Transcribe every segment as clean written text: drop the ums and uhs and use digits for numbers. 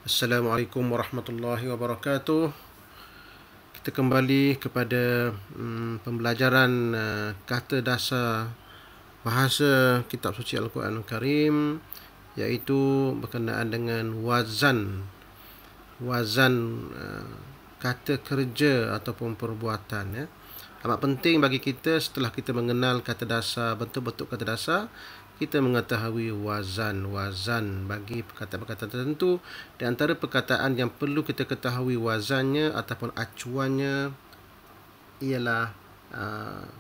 Assalamualaikum warahmatullahi wabarakatuh. Kita kembali kepada pembelajaran kata dasar bahasa kitab suci Al-Quran Al-Karim, iaitu berkenaan dengan wazan kata kerja ataupun perbuatan, ya. Amat penting bagi kita setelah kita mengenal kata dasar, bentuk-bentuk kata dasar, kita mengetahui wazan bagi perkataan-perkataan tertentu. Di antara perkataan yang perlu kita ketahui wazannya ataupun acuannya ialah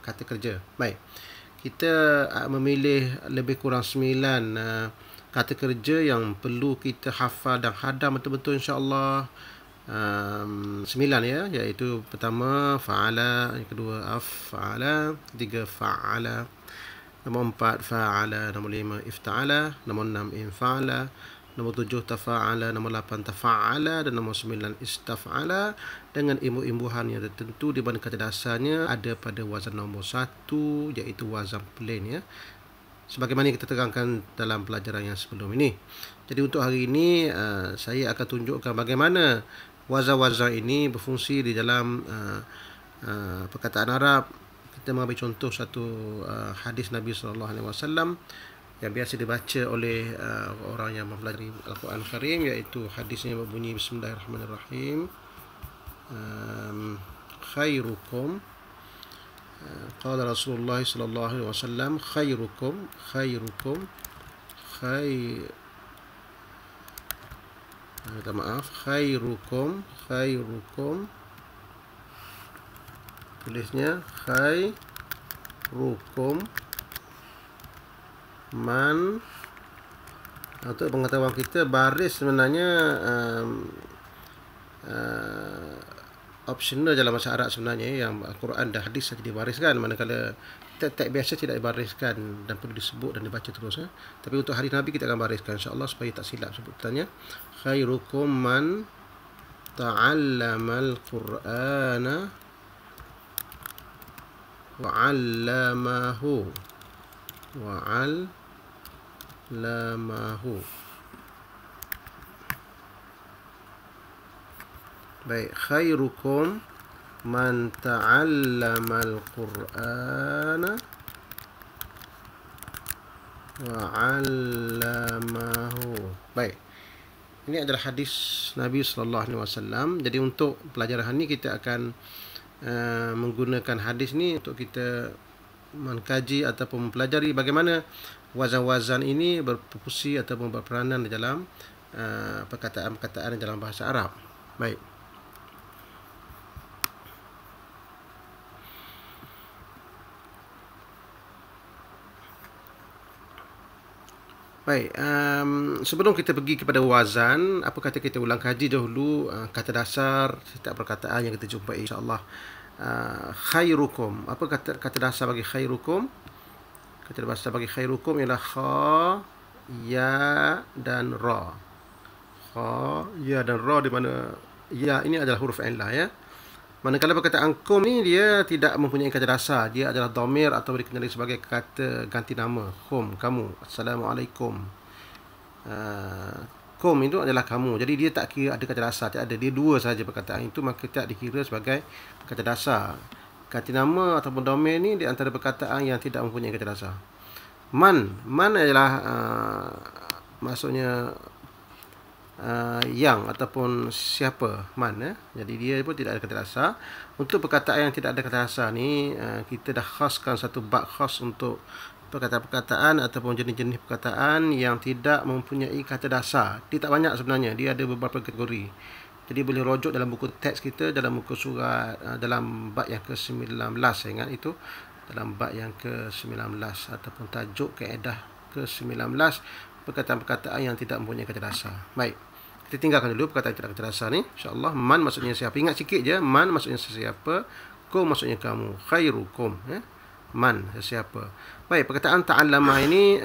kata kerja. Baik, kita memilih lebih kurang 9 kata kerja yang perlu kita hafal dan hadam betul-betul, insya-Allah. 9, ya, iaitu pertama fa'ala, yang kedua af'ala, ketiga fa'ala, nombor 4 fa'ala, nombor 5 ifta'ala, nombor 6 infa'ala, nombor 7 tafa'ala, nombor 8 tafa'ala, dan nombor 9 istaf'ala, dengan imbuh-imbuhan yang tertentu di mana kata dasarnya ada pada wazan nombor 1, iaitu wazan plain, ya, sebagaimana kita terangkan dalam pelajaran yang sebelum ini. Jadi untuk hari ini saya akan tunjukkan bagaimana wazan-wazan ini berfungsi di dalam perkataan Arab. Kita mengambil contoh satu hadis Nabi SAW yang biasa dibaca oleh orang yang mempelajari Al-Quran Al-Karim, iaitu hadisnya berbunyi Bismillahirrahmanirrahim. Khairukum, qala Rasulullah sallallahu alaihi wasallam, khairukum tulisnya khairukum man. Untuk pengetahuan kita, baris sebenarnya optional dalam bahasa Arab sebenarnya, yang Al-Quran dan hadis saja dibariskan, manakala teks biasa tidak dibariskan dan perlu disebut dan dibaca terus, ya. Tapi untuk hadis Nabi kita akan bariskan, insya-Allah, supaya tak silap sebutannya. Khairukum man ta'allamal Qur'ana wa 'allamahu Baik, khairukum man ta'allamal Qur'ana wa 'allamahu. Baik, ini adalah hadis Nabi sallallahu alaihi wasallam. Jadi untuk pelajaran ini kita akan menggunakan hadis ni untuk kita mengkaji ataupun mempelajari bagaimana wazan-wazan ini berfungsi ataupun berperanan di dalam perkataan-perkataan dalam bahasa Arab. Baik. Baik, sebelum kita pergi kepada wazan, apa kata kita ulang kaji dahulu kata dasar setiap perkataan yang kita jumpai, insya-Allah. Khairukum, apa kata dasar bagi khairukum? Kata dasar bagi khairukum ialah kha, ya dan ra. Kha, ya dan ra, di mana ya ini adalah huruf illah, ya. Manakala perkataan kum ni dia tidak mempunyai kata dasar, dia adalah dhamir atau dikenali sebagai kata ganti nama. Kum, kamu. Assalamualaikum. Kum itu adalah kamu. Jadi dia tak kira ada kata dasar, tak ada. Dia dua saja perkataan itu, maka tak dikira sebagai kata dasar. Ganti nama ataupun dhamir ni di antara perkataan yang tidak mempunyai kata dasar. Man adalah maksudnya yang ataupun siapa, man, ya. Jadi dia pun tidak ada kata dasar. Untuk perkataan yang tidak ada kata dasar ni, kita dah khaskan satu bab khas untuk perkataan-perkataan ataupun jenis-jenis perkataan yang tidak mempunyai kata dasar. Dia tak banyak sebenarnya, dia ada beberapa kategori. Jadi boleh rujuk dalam buku teks kita, dalam buku surat, dalam bab yang ke-19, saya ingat itu, dalam bab yang ke-19 ataupun tajuk kaedah ke-19, perkataan-perkataan yang tidak mempunyai kata dasar. Baik, kita tinggalkan dulu perkataan tidak kata dasar ni, insya-Allah. Man maksudnya siapa? Ingat sikit je, man maksudnya sesiapa, kum maksudnya kamu, khairukum, ya. Man, sesiapa. Baik, perkataan ta'allama ini,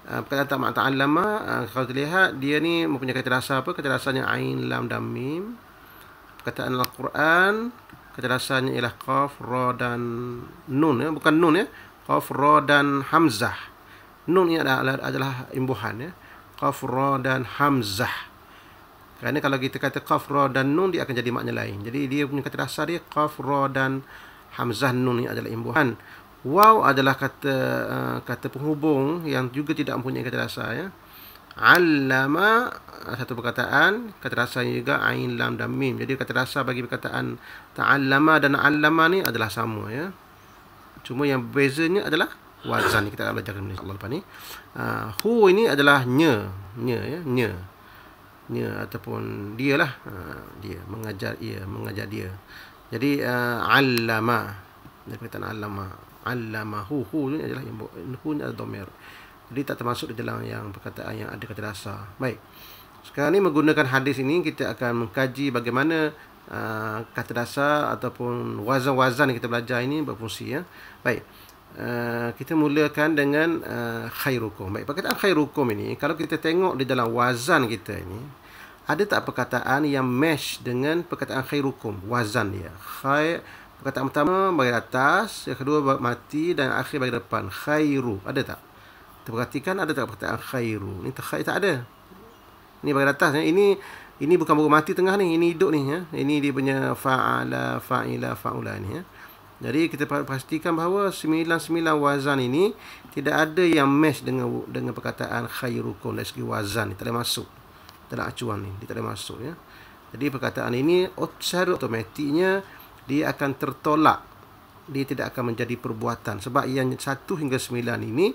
perkataan ta'allama, kalau terlihat dia ni mempunyai kata dasar apa? Kata dasarnya ain, lam dan mim. Perkataan Al-Quran, kata dasarnya ialah qaf, ra dan nun, ya. Bukan nun, ya. Qaf, ra dan hamzah. Nun ini adalah imbuhan, ya. Qaf, ra dan hamzah. Kerana kalau kita kata qaf, ra dan nun, dia akan jadi makna lain. Jadi dia punya kata dasar dia qaf, ra dan hamzah nun ni adalah imbuhan. Waw adalah kata penghubung yang juga tidak mempunyai kata dasar ya. Allama satu perkataan, kata dasarnya juga ain, lam dan mim. Jadi kata dasar bagi perkataan ta'allama dan allama ni adalah sama ya. Cuma yang bezanya adalah wazan. Kita akan belajar insya-Allah lepas ni. Hu ini adalah nya ya, nya ataupun dia lah. Dia mengajar dia. Jadi allama, dari perkataan allama hu ni adalah yang hu ni adalah dhamir. Jadi tak termasuk di dalam yang perkataan yang ada kata dasar. Baik. Sekarang ni menggunakan hadis ini kita akan mengkaji bagaimana kata dasar ataupun wazan-wazan yang kita belajar ini berfungsi ya. Baik. Kita mulakan dengan khairukum. Baik, perkataan khairukum ini kalau kita tengok di dalam wazan kita ini, ada tak perkataan yang match dengan perkataan khairukum, wazan dia? Perkataan pertama bahagian atas, yang kedua mati dan akhir bahagian depan. Khairu, ada tak? Kita perhatikan ada tak perkataan khairu? Ini tak ada. Ini bahagian atas ya. Ini bukan baru mati tengah ni, ini hidup ni ya. Ini dia punya fa'ala, fa'ila, fa'ula ni ya. Jadi kita pastikan bahawa 99 wazan ini tidak ada yang match dengan perkataan khairukum dari segi wazan ni, tak ada masuk dalam acuan ni, dia tak ada masuk ya. Jadi perkataan ini secara automatiknya dia akan tertolak, dia tidak akan menjadi perbuatan sebab yang 1 hingga 9 ini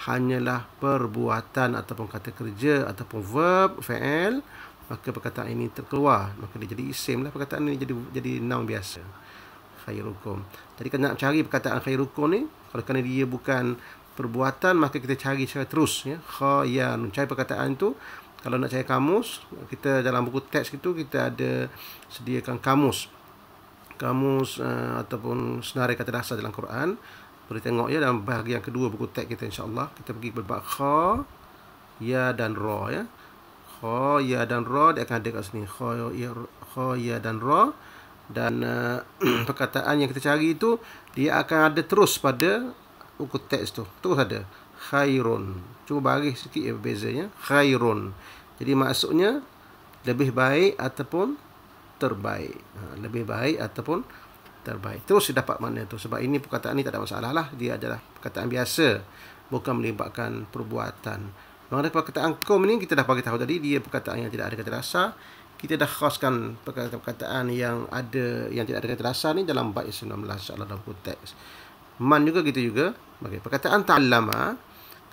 hanyalah perbuatan ataupun kata kerja ataupun verb, fa'il, maka perkataan ini terkeluar, maka dia jadi isim lah, perkataan ini jadi noun biasa. Khairukum. Jadi kalau nak cari perkataan khairukum ni, kalau kerana dia bukan perbuatan, maka kita cari secara terus ya. Khayan, cari perkataan tu. Kalau nak cari kamus, kita dalam buku teks itu kita ada sediakan kamus ataupun senarai kata dasar dalam Quran. Boleh tengok ya dalam bahagian kedua buku teks kita insya-Allah. Kita pergi berbab kha, ya dan ra ya. Kha, ya dan ra dia akan ada kat sini. Kha, ya dan ra. Dan perkataan yang kita cari itu dia akan ada terus pada buku teks tu. Terus ada. Khairun. Cuba bagi sikit ya bezanya. Khairun. Jadi maksudnya lebih baik ataupun terbaik. Lebih baik ataupun terbaik. Terus dapat makna tu. Sebab ini perkataan ni tak ada masalah lah. Dia adalah perkataan biasa. Bukan melibatkan perbuatan. Mengenai perkataan kum ni kita dah bagi tahu tadi. Dia perkataan yang tidak ada kata dasar. Kita dah khaskan perkataan yang tidak ada kata dasar ni dalam bait 19 insya-Allah dalam teks. Man juga gitu juga. Bagi perkataan ta'allama,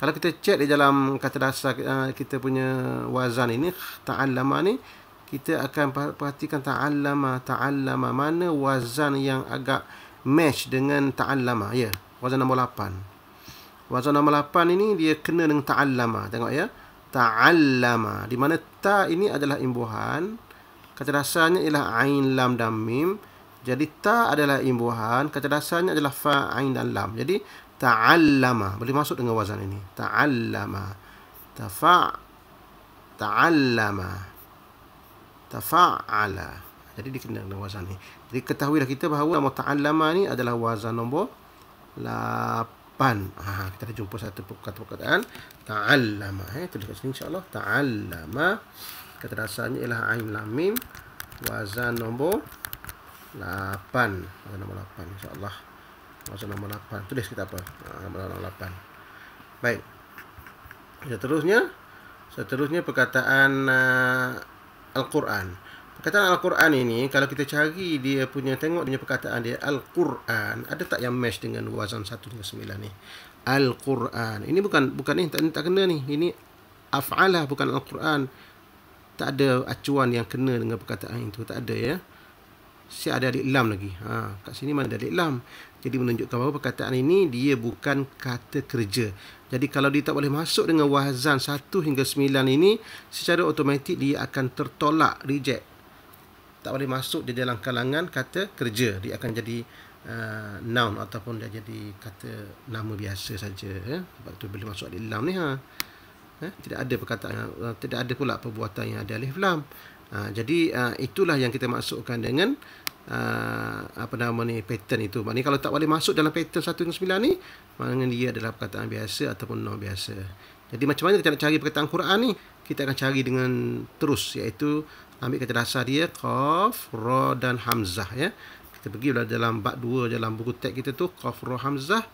kalau kita cek di dalam kata dasar kita punya wazan ini, ta'allama ni, kita akan perhatikan ta'allama mana wazan yang agak match dengan ta'allama ya. Wazan nombor 8. Wazan nombor 8 ini dia kena dengan ta'allama. Tengok ya. Ta'allama, di mana ta ini adalah imbuhan, kata dasarnya ialah ain, lam dan mim. Jadi ta adalah imbuhan, kata dasarnya adalah fa, ain dan lam. Jadi ta'allama boleh masuk dengan wazan ini. Ta'allama, ta'allama, tafa'ala. Jadi dikenal dengan wazan ini. Jadi ketahuilah kita bahawa nama ta'allama ni adalah wazan nombor 8. Kita dah jumpa satu perkataan ta'allama. Tulis kat sini insya-Allah. Ta'allama. Kata dasarnya ialah ain, lam, mim. Wazan nombor 8. Wazan nombor 8 insya-Allah. Wazan nombor 8. Tulis kita apa? Nombor 8. Baik. Seterusnya perkataan Al-Quran. Perkataan Al-Quran ini kalau kita cari dia punya, tengok dia punya perkataan dia Al-Quran, ada tak yang match dengan wazan 1 hingga 9 ni? Al-Quran. Ini bukan ni tak kena ni. Ini af'alah bukan Al-Quran. Tak ada acuan yang kena dengan perkataan itu, tak ada ya. Siap ada alif lam lagi. Kat sini mana ada alif lam. Jadi menunjukkan bahawa perkataan ini dia bukan kata kerja. Jadi kalau dia tak boleh masuk dengan wazan 1 hingga 9 ini, secara automatik dia akan tertolak, reject. Tak boleh masuk di dalam kalangan kata kerja. Dia akan jadi noun ataupun dia jadi kata nama biasa saja ya. Sebab tu boleh masuk alif lam ni tidak ada perkataan, tidak ada pula perbuatan yang ada alif lam. Jadi itulah yang kita masukkan dengan pattern itu. Maknanya kalau tak boleh masuk dalam pattern 1 hingga 9 ni, maknanya dia adalah perkataan biasa ataupun noun biasa. Jadi macam mana kita nak cari perkataan Quran ni? kita akan cari dengan terus, iaitu ambil kata dasar dia qaf, ra dan hamzah ya. Kita pergi dalam bab 2 dalam buku teks kita tu, qaf ra hamzah,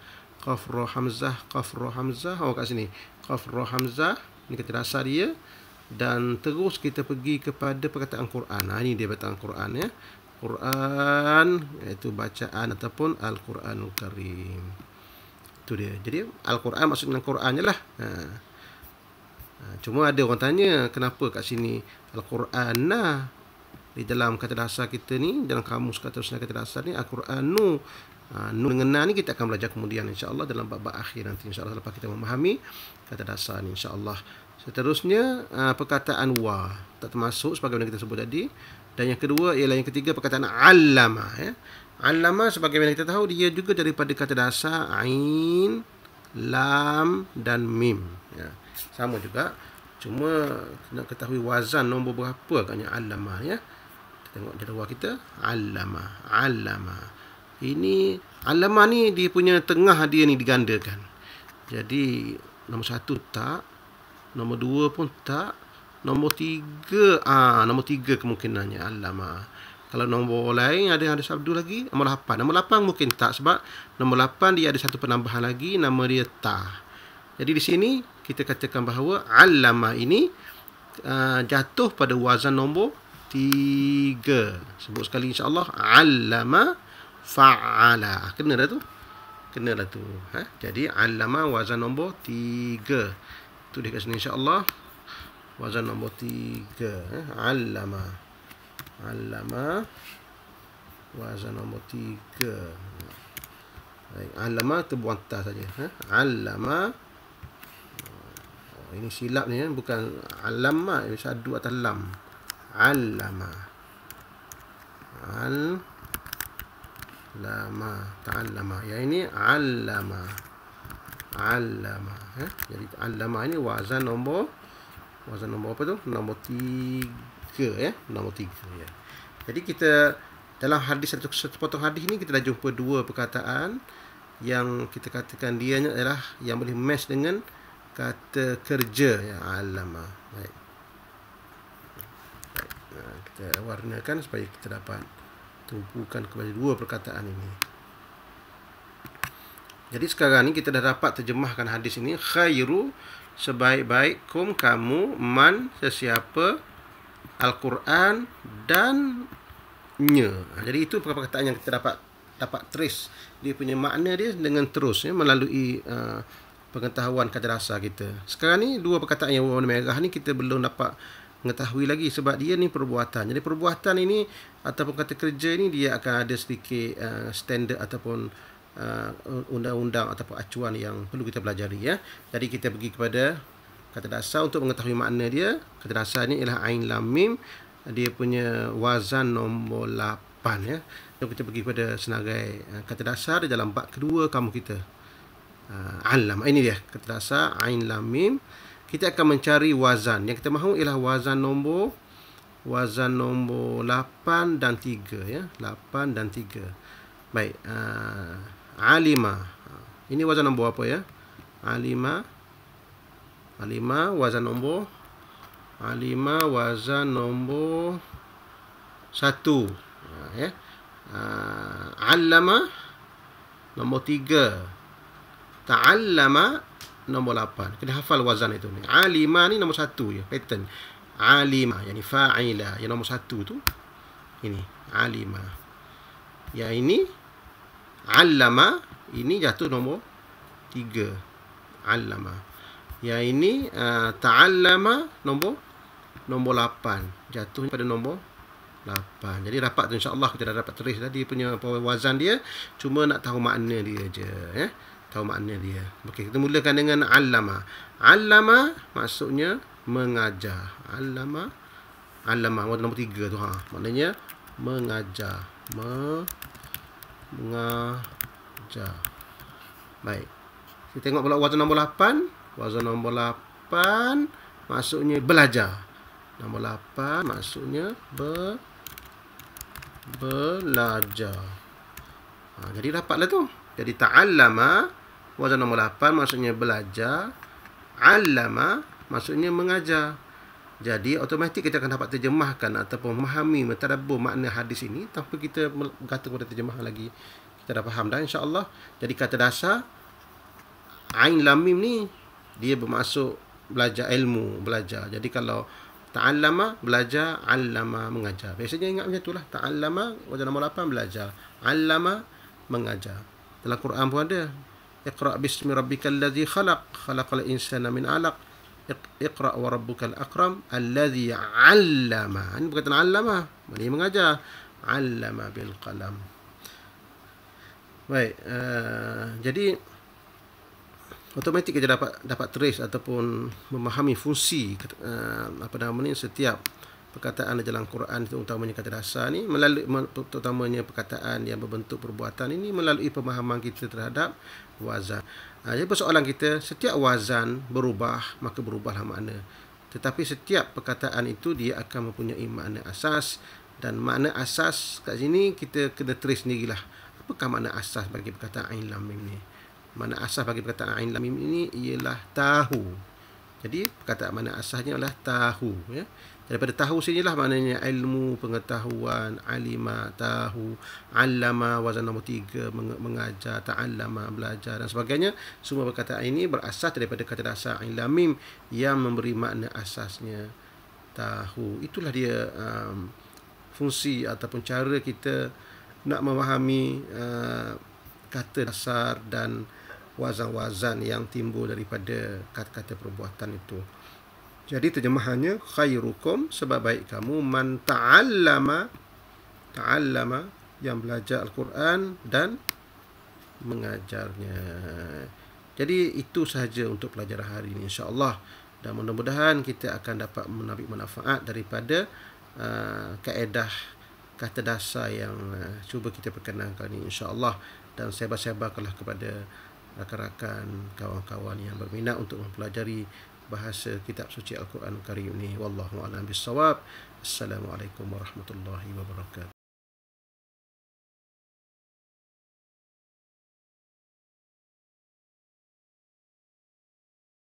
qaf ra hamzah, qaf ra hamzah. Oh, kat sini qaf ra hamzah, ni kata dasar dia. Dan terus kita pergi kepada perkataan Quran. Ini dia perkataan Quran ya. Quran iaitu bacaan ataupun Al-Quranul Karim. Itu dia. Jadi Al-Quran maksudnya Quran je lah. Cuma ada orang tanya, kenapa kat sini Al-Quran nah di dalam kata dasar kita ni, dalam kamus kata dasar ni Al-Quran nu. Nu dengan na ni kita akan belajar kemudian insya-Allah dalam bab-bab akhir nanti insya-Allah, lepas kita memahami kata dasar ni insya-Allah. Seterusnya perkataan wa tak termasuk sebagaimana kita sebut tadi. Dan yang kedua ialah yang ketiga perkataan allama ya. Allama sebagaimana kita tahu dia juga daripada kata dasar ain, lam dan mim ya. Sama juga, cuma nak ketahui wazan nombor berapa agaknya allama ya. Kita tengok di luar kita allama, allama. Ini allama ni dia punya tengah dia ni digandakan. Jadi nombor 1 tak, nombor 2 pun tak, nombor 3 nombor 3 kemungkinannya allama. Kalau nombor lain ada sabdu lagi, nombor 8. Nombor 8 mungkin tak, sebab nombor 8 dia ada satu penambahan lagi, nama dia ta. Jadi di sini kita katakan bahawa allama ini jatuh pada wazan nombor 3. Sebut sekali insya-Allah, allama fa'ala. Kena dah tu. Kena dah tu. Jadi allama wazan nombor 3. Tu dia kat sini insya-Allah. Wazan nombor 3. Allama. Allama wazan nombor 3. Baik, allama tu buang ta saja. Allama. Ini silap ni bukan allama, ini sadu atas lam. Allama. Lama, ta'allama. Yang ini allama. Allama jadi allama ini wazan nombor apa tu? Nombor 3 ya, nombor 3 ya. Jadi kita dalam hadis satu potong hadis ni kita dah jumpa dua perkataan yang kita katakan dia adalah yang boleh match dengan kata kerja ya, allama. Baik. Kita warnakan supaya kita dapat tumpukan kepada dua perkataan ini. Jadi sekarang ni kita dah dapat terjemahkan hadis ini. Khairu, sebaik-baik, kum kamu, man sesiapa, Al-Quran dan nya. Jadi itu perkataan yang kita dapat trace dia punya makna dia dengan terus ya, melalui pengetahuan kata dasar kita. Sekarang ni dua perkataan yang warna merah ni kita belum dapat mengetahui lagi sebab dia ni perbuatan. Jadi perbuatan ini ataupun kata kerja ini dia akan ada sedikit standard ataupun undang-undang ataupun acuan yang perlu kita pelajari ya. Jadi kita pergi kepada kata dasar untuk mengetahui makna dia. Kata dasar ni ialah ain lam mim. Dia punya wazan nombor 8 ya. Jadi kita pergi kepada senarai kata dasar di dalam bab kedua kamu kita. Alam. Ini dia kata dasar ain lam mim. Kita akan mencari wazan. Yang kita mahu ialah wazan nombor 8 dan 3 ya. 8 dan 3. Baik, alima. Ini wazan nombor apa ya? Alima wazan nombor 1 ya. Allama nombor 3. Ta'allama nombor 8. Kena hafal wazan itu ni. Alima ni nombor 1 ya, pattern. Alima yakni fa'ila, yang nombor 1 tu ini alima. Yang ini allama, ini jatuh nombor 3. Allama. Yang ini ta'allama nombor 8, jatuh pada nombor 8. Jadi dapat tu insya-Allah kita dah dapat tulis dah dia punya wazan dia, cuma nak tahu makna dia je ya. Tahu makna dia. Okey, kita mulakan dengan allama. Allama maksudnya mengajar. Allama wazan nombor 3 tu maknanya mengajar. Mengajar. Baik. Kita tengok pula wazan nombor 8. Wazan nombor 8 maksudnya belajar. Nombor 8 maksudnya belajar. Jadi dapatlah tu. Jadi ta'allama wazan nombor 8 maksudnya belajar. Allama maksudnya mengajar. Jadi automatik kita akan dapat terjemahkan ataupun memahami, mentadabbur makna hadis ini tanpa kita bergantung pada terjemahan lagi. Kita dah faham dah insya-Allah. Jadi kata dasar Ain Lam Mim ni dia bermaksud belajar ilmu, belajar. Jadi kalau ta'allama belajar, 'allama mengajar. Biasanya ingat macam itulah. Ta'allama wazan nombor 8 belajar, 'allama mengajar. Dalam Quran pun ada. Iqra' bismi rabbikal ladzi khalaq, khalaqal insana min 'alaq. Iqra' wa rabbukal akram alladzi 'allama. Ini bukan 'allama, dia mengajar. 'Allama bil qalam. Baik, jadi automatik kita dapat trace ataupun memahami fungsi setiap perkataan dalam Quran, terutamanya kata dasar ni, melalui terutamanya perkataan yang berbentuk perbuatan ini melalui pemahaman kita terhadap wazan. Jadi persoalan kita, setiap wazan berubah, maka berubahlah makna. Tetapi setiap perkataan itu dia akan mempunyai makna asas, dan makna asas kat sini kita kena trace sendirilah. Apakah makna asas bagi perkataan Ain Lam Mim ni? Makna asas bagi perkataan Ain Lam Mim ini ialah tahu. Jadi perkataan makna asasnya adalah tahu, ya. Daripada tahu sinilah maknanya ilmu, pengetahuan, alima, tahu, 'allama wazan nombor 3 mengajar, ta'allama belajar dan sebagainya. Semua perkataan ini berasas daripada kata dasar Ain Lam Mim yang memberi makna asasnya tahu. Itulah dia fungsi ataupun cara kita nak memahami kata dasar dan wazan-wazan yang timbul daripada kata-kata perbuatan itu. Jadi terjemahannya, khairukum, sebaik kamu, man ta'allama yang belajar Al-Quran dan mengajarnya. Jadi itu sahaja untuk pelajaran hari ini insya-Allah, dan mudah-mudahan kita akan dapat menambil manfaat daripada kaedah kata dasar yang cuba kita perkenalkan ini insya-Allah, dan sebar-sebarkanlah kepada rakan-rakan, kawan-kawan yang berminat untuk mempelajari bahasa kitab suci Al-Quran Karim ini. Wallahu a'lam bissawab. Assalamualaikum warahmatullahi wabarakatuh.